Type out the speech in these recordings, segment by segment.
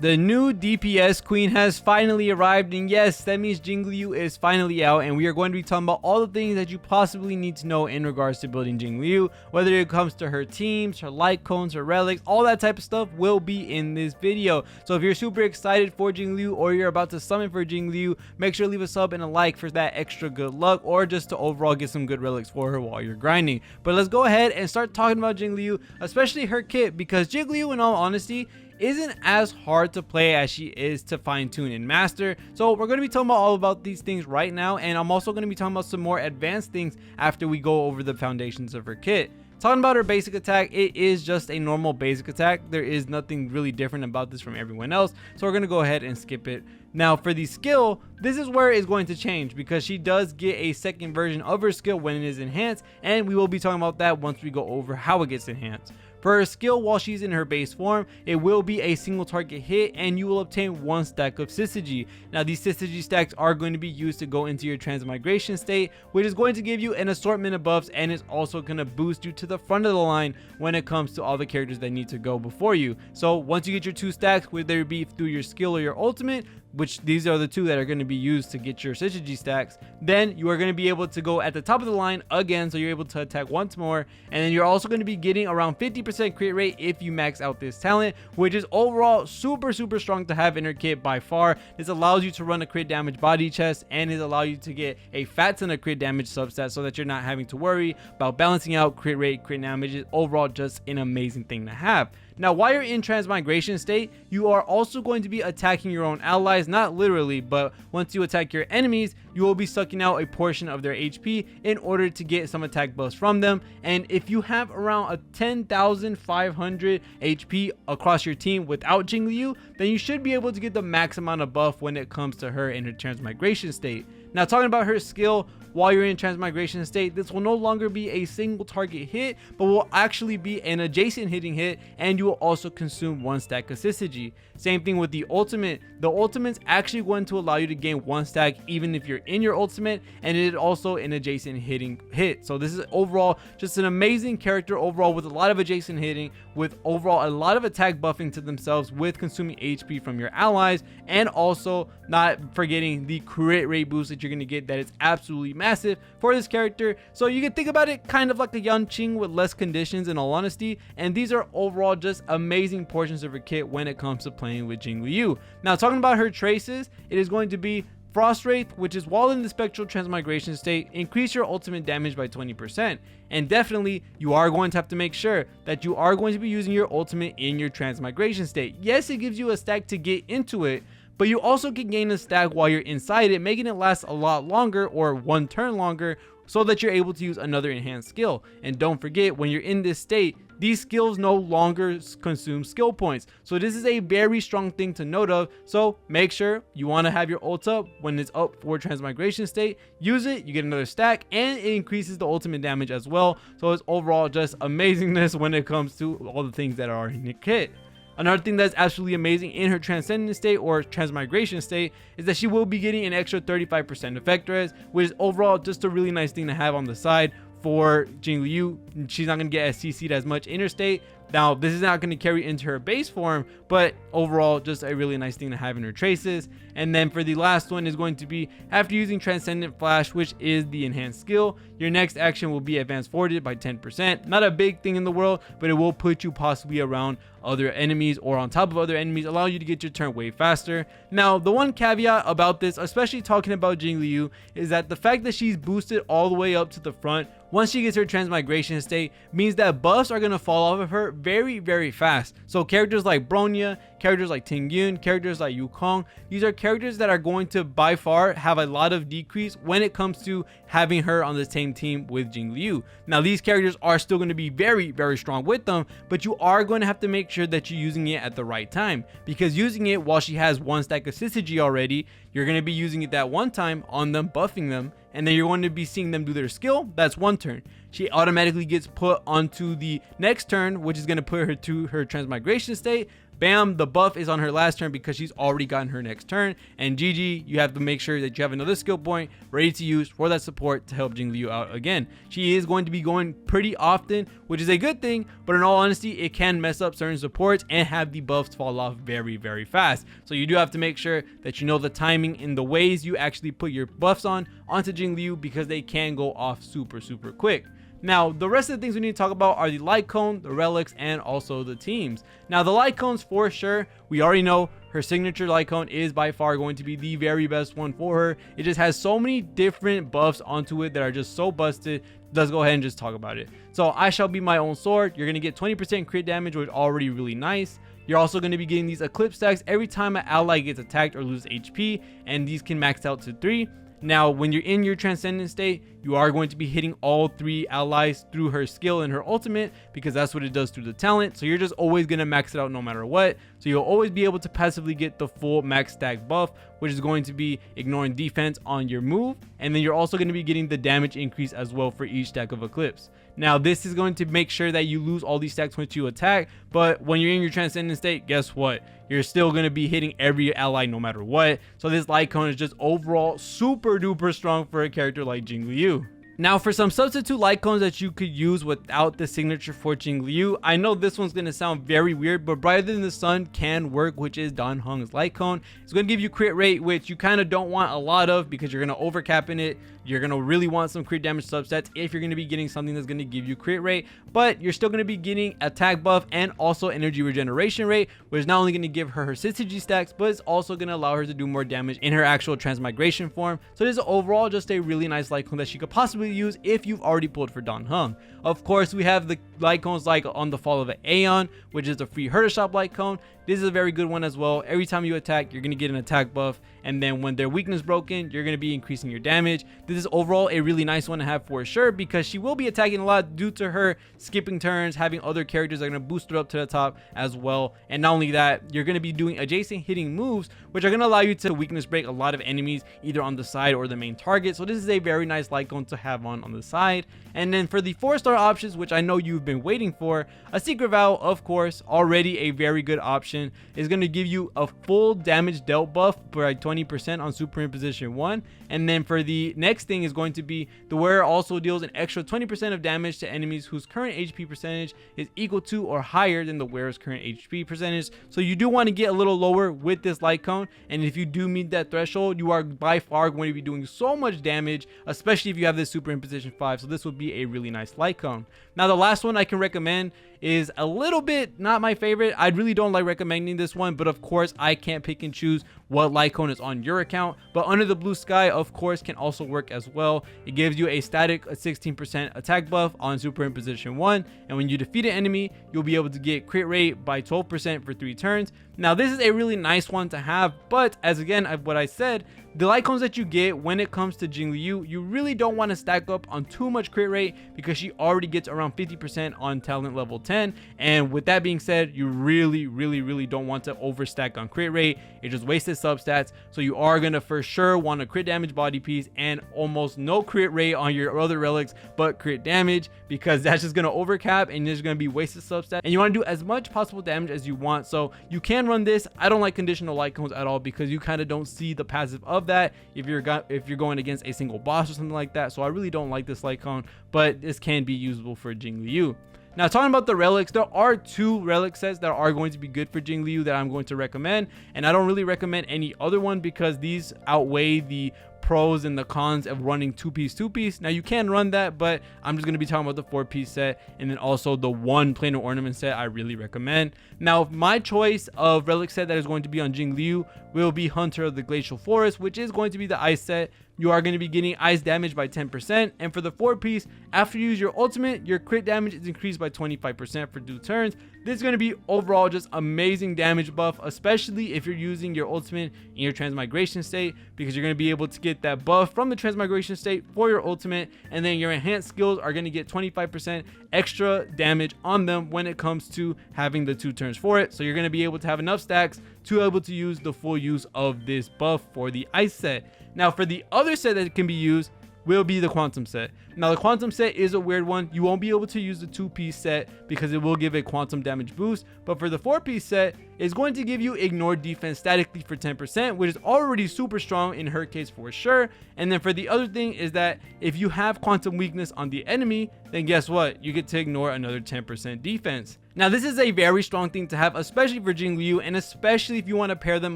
The new DPS queen has finally arrived, and yes, that means Jingliu is finally out, and we are going to be talking about all the things that you possibly need to know in regards to building Jingliu, whether it comes to her teams, her lightcones, her relics, all that type of stuff will be in this video. So if you're super excited for Jingliu or you're about to summon for Jingliu, make sure to leave a sub and a like for that extra good luck, or just to overall get some good relics for her while you're grinding. But let's go ahead and start talking about Jingliu, especially her kit, because Jingliu, in all honesty, isn't as hard to play as she is to fine tune and master. So we're going to be talking about all about these things right now, and I'm also going to be talking about some more advanced things after we go over the foundations of her kit. Talking about her basic attack, it is just a normal basic attack. There is nothing really different about this from everyone else, so we're going to go ahead and skip it. Now for the skill, this is where it's going to change, because she does get a second version of her skill when it is enhanced, and we will be talking about that once we go over how it gets enhanced. For her skill, while she's in her base form, it will be a single target hit, and you will obtain 1 stack of syzygy. Now these syzygy stacks are going to be used to go into your transmigration state, which is going to give you an assortment of buffs, and is also going to boost you to the front of the line when it comes to all the characters that need to go before you. So once you get your 2 stacks, whether it be through your skill or your ultimate, which these are the 2 that are going to be used to get your syzygy stacks, then you are going to be able to go at the top of the line again, so you're able to attack once more, and then you're also going to be getting around 50% crit rate if you max out this talent, which is overall super strong to have in her kit by far. This allows you to run a crit damage body chest, and it allows you to get a fat ton of crit damage substat, so that you're not having to worry about balancing out crit rate, crit damage. Is overall just an amazing thing to have. Now while you're in transmigration state, you are also going to be attacking your own allies, not literally, but once you attack your enemies, you will be sucking out a portion of their HP in order to get some attack buffs from them. And if you have around a 10,500 HP across your team without Jingliu, then you should be able to get the max amount of buff when it comes to her in her transmigration state. Now talking about her skill, while you're in transmigration state, this will no longer be a single target hit, but will actually be an adjacent hitting hit, and you will also consume 1 stack of syzygy. Same thing with the ultimate. The ultimate's actually going to allow you to gain 1 stack even if you're in your ultimate, and it is also an adjacent hitting hit. So this is overall just an amazing character overall, with a lot of adjacent hitting, with overall a lot of attack buffing to themselves with consuming HP from your allies, and also not forgetting the crit rate boost that you're going to get. That is absolutely massive for this character. So you can think about it kind of like a Yanqing with less conditions, in all honesty, and these are overall just amazing portions of her kit when it comes to playing with Jingliu. Now talking about her traces, it is going to be Frost Wraith, which is while in the spectral transmigration state, increase your ultimate damage by 20%. And definitely you are going to have to make sure that you are going to be using your ultimate in your transmigration state. Yes, it gives you a stack to get into it, but you also can gain a stack while you're inside it, making it last a lot longer, or 1 turn longer, so that you're able to use another enhanced skill. And don't forget, when you're in this state, these skills no longer consume skill points. So this is a very strong thing to note of. So make sure you want to have your ult up when it's up for transmigration state. Use it, you get another stack, and it increases the ultimate damage as well. So it's overall just amazingness when it comes to all the things that are in the kit. Another thing that's absolutely amazing in her transcendent state or transmigration state is that she will be getting an extra 35% effect res, which is overall just a really nice thing to have on the side for Jingliu. She's not going to get as CC'd as much in her state. Now this is not going to carry into her base form, but overall just a really nice thing to have in her traces. And then for the last one is going to be, after using Transcendent Flash, which is the enhanced skill, your next action will be advanced forwarded by 10%. Not a big thing in the world, but it will put you possibly around other enemies or on top of other enemies, allow you to get your turn way faster. Now the one caveat about this, especially talking about Jingliu, is that the fact that she's boosted all the way up to the front once she gets her transmigration state means that buffs are going to fall off of her very fast. So characters like Bronya, characters like Tingyun, characters like Yukong, these are characters that are going to by far have a lot of decrease when it comes to having her on the same team with Jingliu. Now these characters are still going to be very strong with them, but you are going to have to make sure that you're using it at the right time, because using it while she has 1 stack of syzygy already, you're going to be using it that one time on them, buffing them, and then you're going to be seeing them do their skill. That's 1 turn. She automatically gets put onto the next turn, which is going to put her to her transmigration state. bam, the buff is on her last turn because she's already gotten her next turn. And GG, you have to make sure that you have another skill point ready to use for that support to help Jingliu out again. She is going to be going pretty often, which is a good thing, but in all honesty, it can mess up certain supports and have the buffs fall off very, very fast. So you do have to make sure that you know the timing in the ways you actually put your buffs onto Jingliu, because they can go off super, super quick. Now, the rest of the things we need to talk about are the Lightcone, the Relics, and also the teams. Now, the Lightcones, for sure, we already know her signature Lightcone is by far going to be the very best one for her. It just has so many different buffs onto it that are just so busted. Let's go ahead and just talk about it. So, I shall be my own sword. You're going to get 20% crit damage, which is already really nice. You're also going to be getting these Eclipse stacks every time an ally gets attacked or loses HP, and these can max out to 3. Now, when you're in your Transcendent state, you are going to be hitting all 3 allies through her skill and her ultimate, because that's what it does through the talent. So you're just always going to max it out no matter what. So you'll always be able to passively get the full max stack buff, which is going to be ignoring defense on your move. And then you're also going to be getting the damage increase as well for each stack of Eclipse. Now, this is going to make sure that you lose all these stacks once you attack, but when you're in your Transcendent state, guess what? You're still going to be hitting every ally no matter what. So this Lightcone is just overall super duper strong for a character like Jingliu. Now, for some substitute Lightcones that you could use without the signature for Jingliu, I know this one's going to sound very weird, but Brighter Than the Sun can work, which is Dan Heng's Lightcone. It's going to give you crit rate, which you kind of don't want a lot of because you're going to overcap in it. You're going to really want some crit damage subsets if you're going to be getting something that's going to give you crit rate, but you're still going to be getting attack buff and also energy regeneration rate, which is not only going to give her synergy stacks, but it's also going to allow her to do more damage in her actual transmigration form. So this is overall just a really nice Lightcone that she could possibly use if you've already pulled for Dan Heng. Of course, we have the Lightcones like On the Fall of an Aeon, which is the free Herder Shop Lightcone. This is a very good one as well. Every time you attack, you're going to get an attack buff, and then when their weakness broken, you're going to be increasing your damage. This is overall a really nice one to have for sure, because she will be attacking a lot due to her skipping turns, having other characters that are going to boost her up to the top as well. And not only that, you're going to be doing adjacent hitting moves, which are going to allow you to weakness break a lot of enemies either on the side or the main target. So this is a very nice Lightcone to have on the side. And then for the 4-star options, which I know you've been waiting for, a Secret Vow, of course, already a very good option, is going to give you a full damage dealt buff by 20% on Superimposition 1. And then for the next thing is going to be the wearer also deals an extra 20% of damage to enemies whose current HP percentage is equal to or higher than the wearer's current HP percentage. So you do want to get a little lower with this Lightcone, and if you do meet that threshold, you are by far going to be doing so much damage, especially if you have this Superimposition 5. So this would be a really nice Lightcone. Now, the last one I can recommend is a little bit not my favorite. I really don't like recommending this one, but of course I can't pick and choose what Lightcone is on your account. But Under the Blue Sky, of course, can also work as well. It gives you a static 16% attack buff on Superimposition 1, and when you defeat an enemy, you'll be able to get crit rate by 12% for 3 turns. Now, this is a really nice one to have, but as again what I said, the Lightcones that you get when it comes to Jingliu, you really don't want to stack up on too much crit rate, because she already gets around 50% on talent level 10. And with that being said, you really don't want to overstack on crit rate. It just wasted substats. So you are going to for sure want a crit damage body piece and almost no crit rate on your other relics, but crit damage, because that's just going to overcap and there's going to be wasted substats. And you want to do as much possible damage as you want. So you can run this. I don't like conditional Lightcones at all, because you kind of don't see the passive of that if you're going against a single boss or something like that. So I really don't like this Lightcone, but this can be usable for Jingliu. Now, talking about the relics, there are 2 relic sets that are going to be good for Jingliu that I'm going to recommend, and I don't really recommend any other one because these outweigh the pros and the cons of running 2-piece. Now, you can run that, but I'm just going to be talking about the 4-piece set, and then also the 1 planar ornament set I really recommend. Now, my choice of relic set that is going to be on Jingliu will be Hunter of the Glacial Forest, which is going to be the ice set. You are going to be getting ice damage by 10%, and for the 4-piece, after you use your ultimate, your crit damage is increased by 25% for 2 turns. This is going to be overall just amazing damage buff, especially if you're using your ultimate in your transmigration state, because you're going to be able to get that buff from the transmigration state for your ultimate, and then your enhanced skills are going to get 25% extra damage on them when it comes to having the 2 turns for it. So you're going to be able to have enough stacks to be able to use the full use of this buff for the ice set. Now, for the other set that can be used, will be the quantum set. Now the quantum set is a weird one. You won't be able to use the 2-piece set because it will give a quantum damage boost, but for the 4-piece set, it's going to give you ignore defense statically for 10%, which is already super strong in her case for sure. And then for the other thing is that if you have quantum weakness on the enemy, then guess what? You get to ignore another 10% defense. Now this is a very strong thing to have, especially for Jingliu, and especially if you want to pair them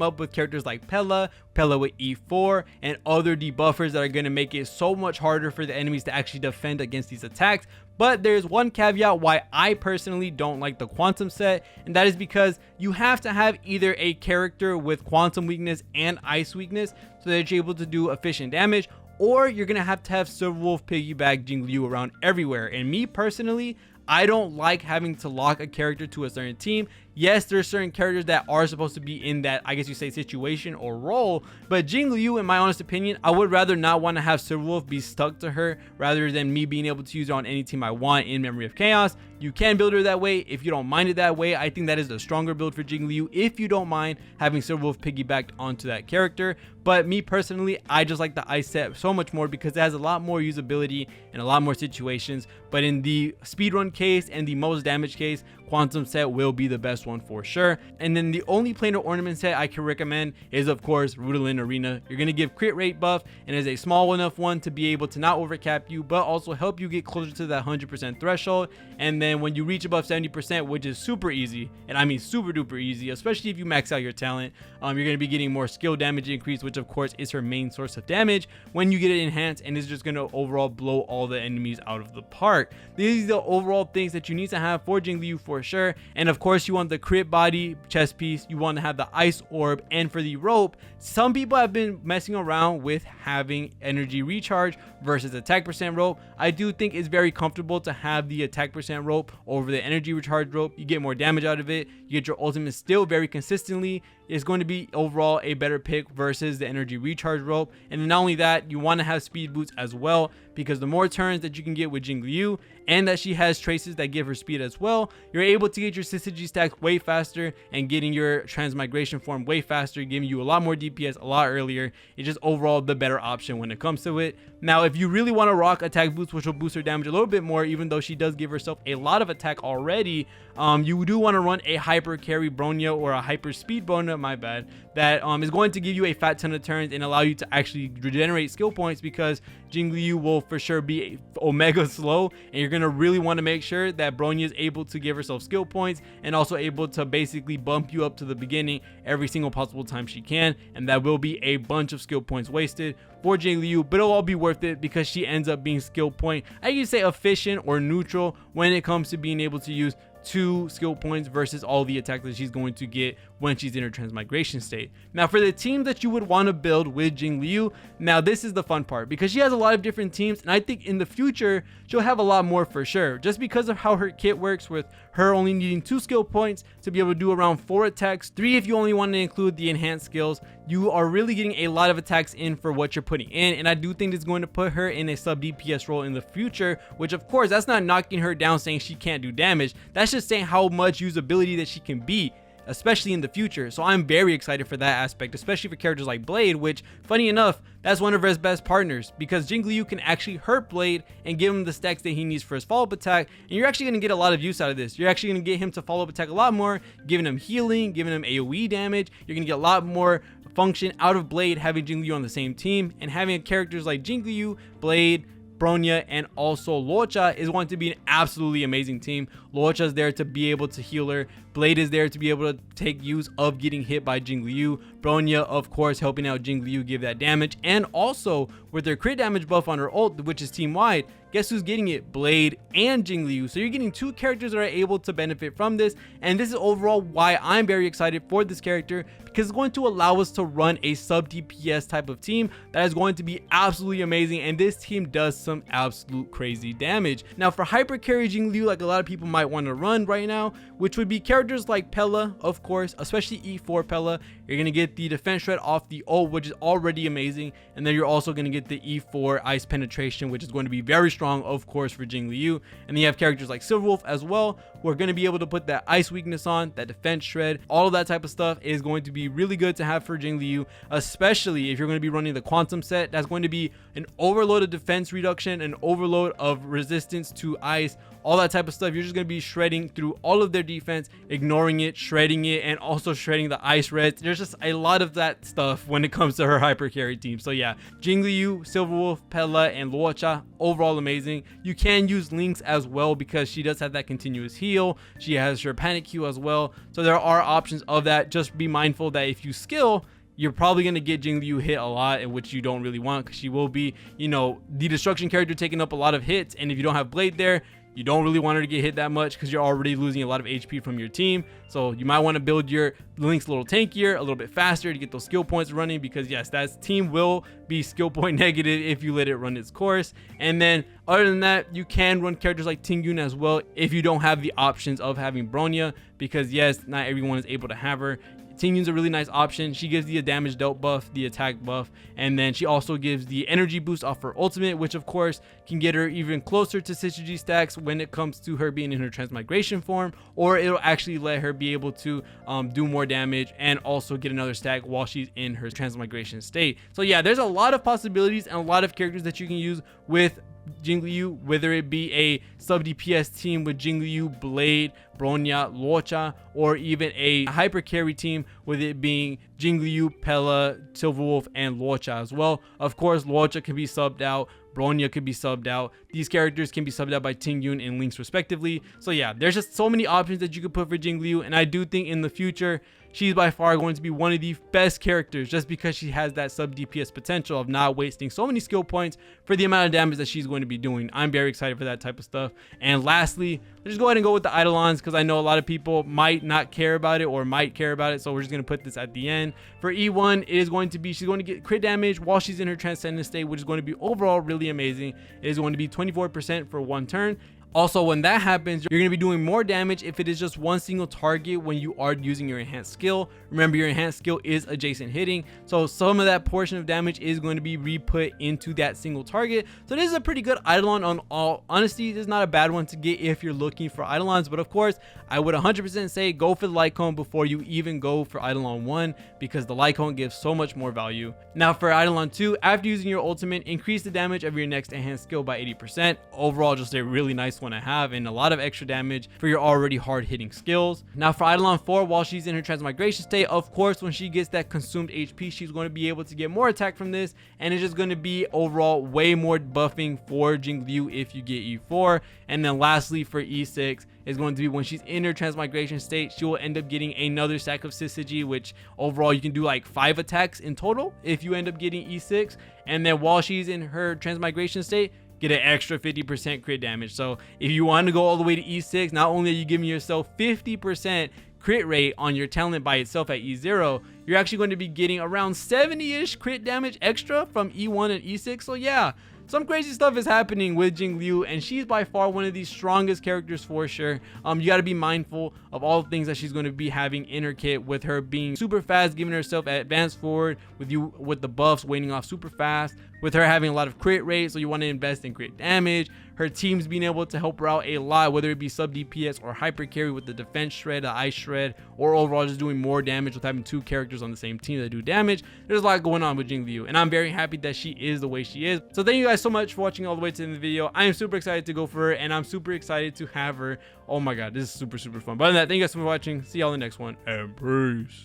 up with characters like Pella with E4, and other debuffers that are going to make it so much harder for the enemies to actually defend against these attacks. But there's one caveat why I personally don't like the quantum set, and that is because you have to have either a character with quantum weakness and ice weakness so that you're able to do efficient damage, or you're going to have Silverwolf piggyback Jingliu around everywhere. And me personally, I don't like having to lock a character to a certain team. Yes, there's certain characters that are supposed to be in that, I guess you say, situation or role, but Jingliu, in my honest opinion, I would rather not want to have Silverwolf be stuck to her rather than me being able to use her on any team I want in Memory of Chaos. You can build her that way if you don't mind it that way. I think that is the stronger build for Jingliu if you don't mind having Silverwolf piggybacked onto that character. But me personally, I just like the ice set so much more because it has a lot more usability and a lot more situations. But in the speedrun case and the most damage case, quantum set will be the best one for sure. And then the only planar ornament set I can recommend is, of course, Rudolin Arena. You're going to give crit rate buff and is a small enough one to be able to not overcap you, but also help you get closer to that 100% threshold. And then when you reach above 70%, which is super easy, and I mean super duper easy, especially if you max out your talent, you're going to be getting more skill damage increase, which of course is her main source of damage when you get it enhanced, and is just going to overall blow all the enemies out of the park. These are the overall things that you need to have for Jingliu for sure. And of course, you want the crit body chest piece, you want to have the ice orb, and for the rope, some people have been messing around with having energy recharge versus attack percent rope. I do think it's very comfortable to have the attack percent rope over the energy recharge rope. You get more damage out of it, you get your ultimate still very consistently. It's going to be overall a better pick versus the energy recharge rope. And then not only that, you want to have speed boots as well, because the more turns that you can get with Jingliu, and that she has traces that give her speed as well, you're able to get your syzygy stacks way faster and getting your transmigration form way faster, giving you a lot more DPS a lot earlier. It's just overall the better option when it comes to it. Now, if you really want to rock attack boots, which will boost her damage a little bit more, even though she does give herself a lot of attack already, you do want to run a hyper carry Bronya or a hyper speed Bronya, my bad, that is going to give you a fat ton of turns and allow you to actually regenerate skill points, because Jingliu will for sure be omega slow, and you're going to really want to make sure that Bronya is able to give herself skill points and also able to basically bump you up to the beginning every single possible time she can, and that will be a bunch of skill points wasted for Jingliu, but it'll all be worth it because she ends up being skill point, I can say efficient or neutral when it comes to being able to use 2 skill points versus all the attack that she's going to get when she's in her transmigration state. Now, for the team that you would want to build with Jingliu, now this is the fun part, because she has a lot of different teams, and I think in the future she'll have a lot more for sure, just because of how her kit works, with her only needing 2 skill points to be able to do around 4 attacks, 3 if you only want to include the enhanced skills. You are really getting a lot of attacks in for what you're putting in, and I do think it's going to put her in a sub DPS role in the future, which of course, that's not knocking her down saying she can't do damage, that's just saying how much usability that she can be, especially in the future. So I'm very excited for that aspect, especially for characters like Blade, which, funny enough, that's one of his best partners, because Jingliu can actually hurt Blade and give him the stacks that he needs for his follow-up attack, and you're actually going to get a lot of use out of this. You're actually going to get him to follow-up attack a lot more, giving him healing, giving him AoE damage. You're going to get a lot more function out of Blade having Jingliu on the same team, and having characters like Jingliu, Blade, Bronya, and also Luocha is going to be an absolutely amazing team. Luocha is there to be able to heal her. Blade is there to be able to take use of getting hit by Jingliu. Bronya, of course, helping out Jingliu give that damage. And also, with their crit damage buff on her ult, which is team-wide, guess who's getting it? Blade and Jingliu. So you're getting 2 characters that are able to benefit from this. And this is overall why I'm very excited for this character, because it's going to allow us to run a sub DPS type of team that is going to be absolutely amazing. And this team does some absolute crazy damage. Now, for hyper carry Jingliu, like a lot of people might want to run right now, which would be characters characters like Pella, of course, especially E4 Pella, you're going to get the defense shred off the ult, which is already amazing. And then you're also going to get the E4 ice penetration, which is going to be very strong, of course, for Jingliu. And then you have characters like Silverwolf as well, who are going to be able to put that ice weakness on, that defense shred. All of that type of stuff is going to be really good to have for Jingliu, especially if you're going to be running the quantum set. That's going to be an overload of defense reduction, an overload of resistance to ice, all that type of stuff. You're just going to be shredding through all of their defense, ignoring it, shredding it, and also shredding the ice reds. There's just a lot of that stuff when it comes to her hyper carry team. So yeah, Jingliu, Silverwolf, Pella, and Luocha, overall amazing. You can use Lynx as well because she does have that continuous heal. She has her panic Q as well. So there are options of that. Just be mindful that if you skill, you're probably going to get Jingliu hit a lot, which you don't really want, because she will be, you know, the destruction character taking up a lot of hits. And if you don't have Blade there, you don't really want her to get hit that much because you're already losing a lot of HP from your team. So you might want to build your Lynx a little tankier, a little bit faster to get those skill points running, because yes, that team will be skill point negative if you let it run its course. And then other than that, you can run characters like Tingyun as well if you don't have the options of having Bronya, because yes, not everyone is able to have her. Tingyun's a really nice option. She gives the damage dealt buff, the attack buff, and then she also gives the energy boost off her ultimate, which of course can get her even closer to synergy stacks when it comes to her being in her transmigration form, or it'll actually let her be able to do more damage and also get another stack while she's in her transmigration state. So yeah, there's a lot of possibilities and a lot of characters that you can use with Jingliu, whether it be a sub DPS team with Jingliu, Blade, Bronya, Luocha, or even a hyper carry team with it being Jingliu, Pella, Silverwolf, and Luocha as well. Of course, Luocha can be subbed out, Bronya could be subbed out. These characters can be subbed out by Tingyun and Lynx respectively. So yeah, there's just so many options that you could put for Jingliu, and I do think in the future she's by far going to be one of the best characters, just because she has that sub DPS potential of not wasting so many skill points for the amount of damage that she's going to be doing. I'm very excited for that type of stuff. And lastly, let's just go ahead and go with the Eidolons, because I know a lot of people might not care about it or might care about it, so we're just going to put this at the end. For E1, it is going to be, she's going to get crit damage while she's in her transcendent state, which is going to be overall really amazing. It is going to be 24% for one turn. Also, when that happens, you're going to be doing more damage if it is just one single target when you are using your enhanced skill. Remember, your enhanced skill is adjacent hitting, so some of that portion of damage is going to be re-put into that single target. So this is a pretty good Eidolon. On all honesty, this is not a bad one to get if you're looking for Eidolons, but of course I would 100% say go for the Lightcone before you even go for Eidolon 1, because the Lightcone gives so much more value. Now for Eidolon 2, after using your ultimate, increase the damage of your next enhanced skill by 80%. Overall, just a really nice one to have, and a lot of extra damage for your already hard hitting skills. Now for Eidolon 4, while she's in her transmigration state, of course when she gets that consumed HP, she's going to be able to get more attack from this, and it's just going to be overall way more buffing for Jingliu if you get E4. And then lastly for E6 is going to be when she's in her transmigration state, she will end up getting another stack of synergy, which overall you can do like 5 attacks in total if you end up getting E6. And then while she's in her transmigration state, get an extra 50% crit damage. So if you want to go all the way to E6, not only are you giving yourself 50% crit rate on your talent by itself at E0, you're actually going to be getting around 70-ish crit damage extra from E1 and E6. So yeah, some crazy stuff is happening with Jingliu, and she's by far one of the strongest characters for sure. You got to be mindful of all the things that she's going to be having in her kit, with her being super fast, giving herself advanced forward, with the buffs waning off super fast, with her having a lot of crit rate, so you want to invest in crit damage. Her teams being able to help her out a lot, whether it be sub DPS or hyper carry with the defense shred, the ice shred, or overall just doing more damage with having 2 characters on the same team that do damage. There's a lot going on with Jingliu, and I'm very happy that she is the way she is. So thank you guys so much for watching all the way to the end of the video. I am super excited to go for her, and I'm super excited to have her. Oh my god, this is super fun. But other than that, thank you guys so much for watching. See y'all in the next one, and peace.